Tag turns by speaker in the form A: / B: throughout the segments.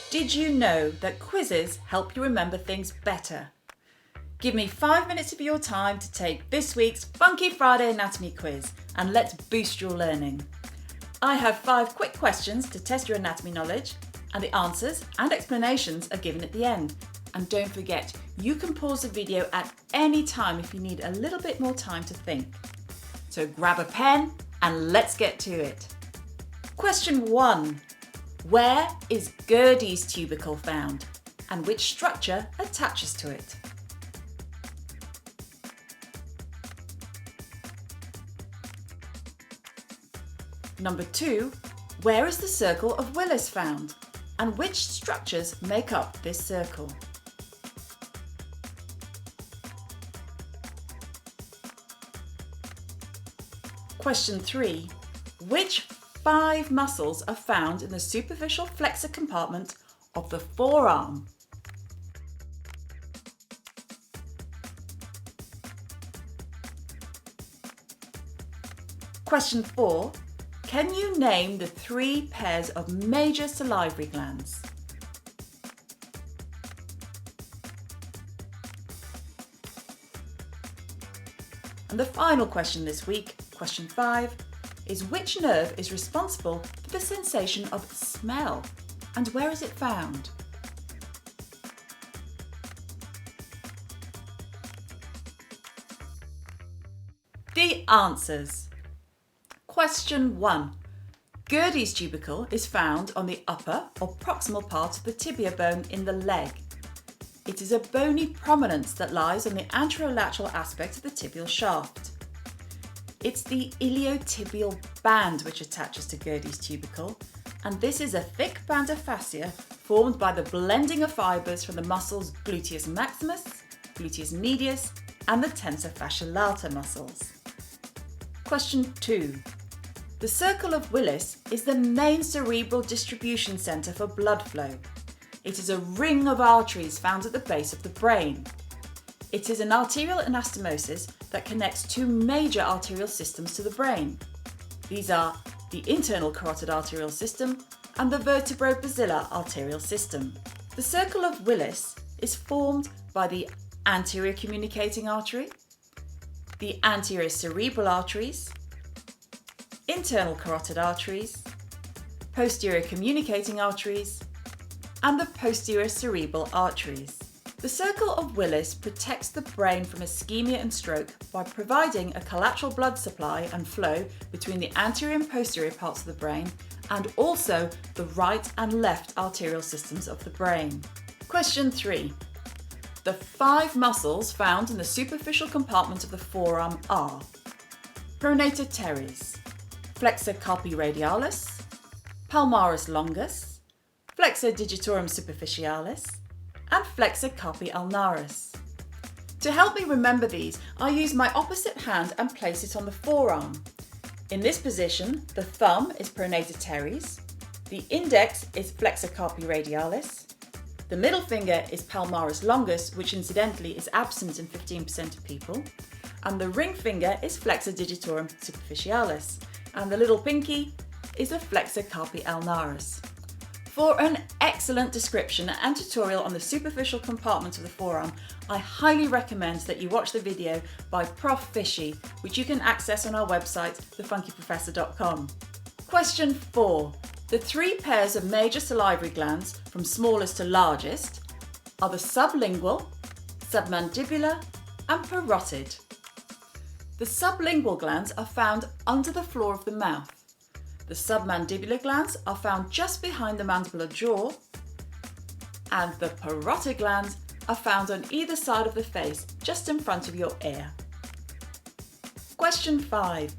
A: Did you know that quizzes help you remember things better? Give me 5 minutes of your time to take this week's Funky Friday Anatomy quiz and let's boost your learning. I have 5 quick questions to test your anatomy knowledge, and the answers and explanations are given at the end. And don't forget, you can pause the video at any time if you need a little bit more time to think. So grab a pen and let's get to it. Question 1. Where is Gerdys tubical found, and which structure attaches to it? Number 2. Where is the circle of Willis found, and which structures make up this circle? Question 3. Which 5 muscles are found in the superficial flexor compartment of the forearm? Question 4. Can you name the 3 pairs of major salivary glands? And the final question this week, question 5, is which nerve is responsible for the sensation of smell, and where is it found? The answers. Question 1. Gerdys tubical is found on the upper or proximal part of the tibia bone in the leg. It is a bony prominence that lies on the anterolateral aspect of the tibial shaft. It's the iliotibial band which attaches to Gerdys tubical, and this is a thick band of fascia formed by the blending of fibres from the muscles gluteus maximus, gluteus medius, and the tensor fascia lata muscles. Question 2. The circle of Willis is the main cerebral distribution centre for blood flow. It is a ring of arteries found at the base of the brain. It is an arterial anastomosis that connects 2 major arterial systems to the brain. These are the internal carotid arterial system and the vertebro-basilar arterial system. The circle of Willis is formed by the anterior communicating artery, the anterior cerebral arteries, internal carotid arteries, posterior communicating arteries, and the posterior cerebral arteries. The circle of Willis protects the brain from ischemia and stroke by providing a collateral blood supply and flow between the anterior and posterior parts of the brain, and also the right and left arterial systems of the brain. Question 3. The 5 muscles found in the superficial compartment of the forearm are pronator teres, flexor carpi radialis, palmaris longus, flexor digitorum superficialis, and flexor carpi ulnaris. To help me remember these, I use my opposite hand and place it on the forearm. In this position, the thumb is pronator teres, the index is flexor carpi radialis, the middle finger is palmaris longus, which incidentally is absent in 15% of people, and the ring finger is flexor digitorum superficialis, and the little pinky is a flexor carpi ulnaris. For an excellent description and tutorial on the superficial compartment of the forearm, I highly recommend that you watch the video by Prof. Fishy, which you can access on our website, thefunkyprofessor.com. Question 4. The 3 pairs of major salivary glands, from smallest to largest, are the sublingual, submandibular, and parotid. The sublingual glands are found under the floor of the mouth. The submandibular glands are found just behind the mandibular jaw, and the parotid glands are found on either side of the face, just in front of your ear. Question 5.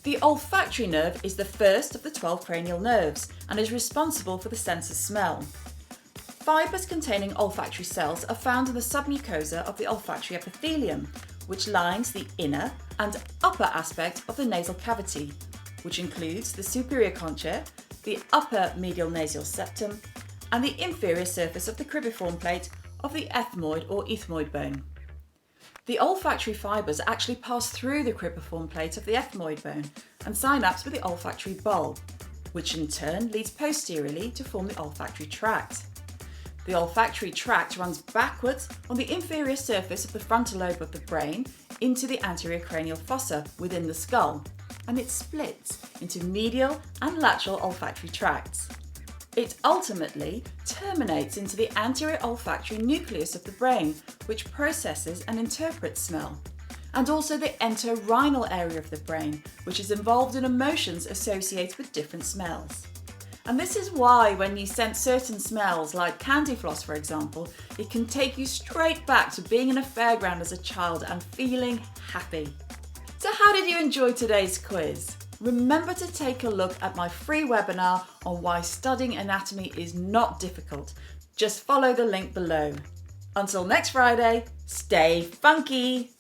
A: The olfactory nerve is the first of the 12 cranial nerves and is responsible for the sense of smell. Fibres containing olfactory cells are found in the submucosa of the olfactory epithelium, which lines the inner and upper aspect of the nasal cavity, which includes the superior concha, the upper medial nasal septum, and the inferior surface of the cribriform plate of the ethmoid or ethmoid bone. The olfactory fibres actually pass through the cribriform plate of the ethmoid bone and synapse with the olfactory bulb, which in turn leads posteriorly to form the olfactory tract. The olfactory tract runs backwards on the inferior surface of the frontal lobe of the brain into the anterior cranial fossa within the skull, and it splits into medial and lateral olfactory tracts. It ultimately terminates into the anterior olfactory nucleus of the brain, which processes and interprets smell, and also the entorhinal area of the brain, which is involved in emotions associated with different smells. And this is why when you sense certain smells, like candy floss for example, it can take you straight back to being in a fairground as a child and feeling happy. So how did you enjoy today's quiz? Remember to take a look at my free webinar on why studying anatomy is not difficult. Just follow the link below. Until next Friday, stay funky!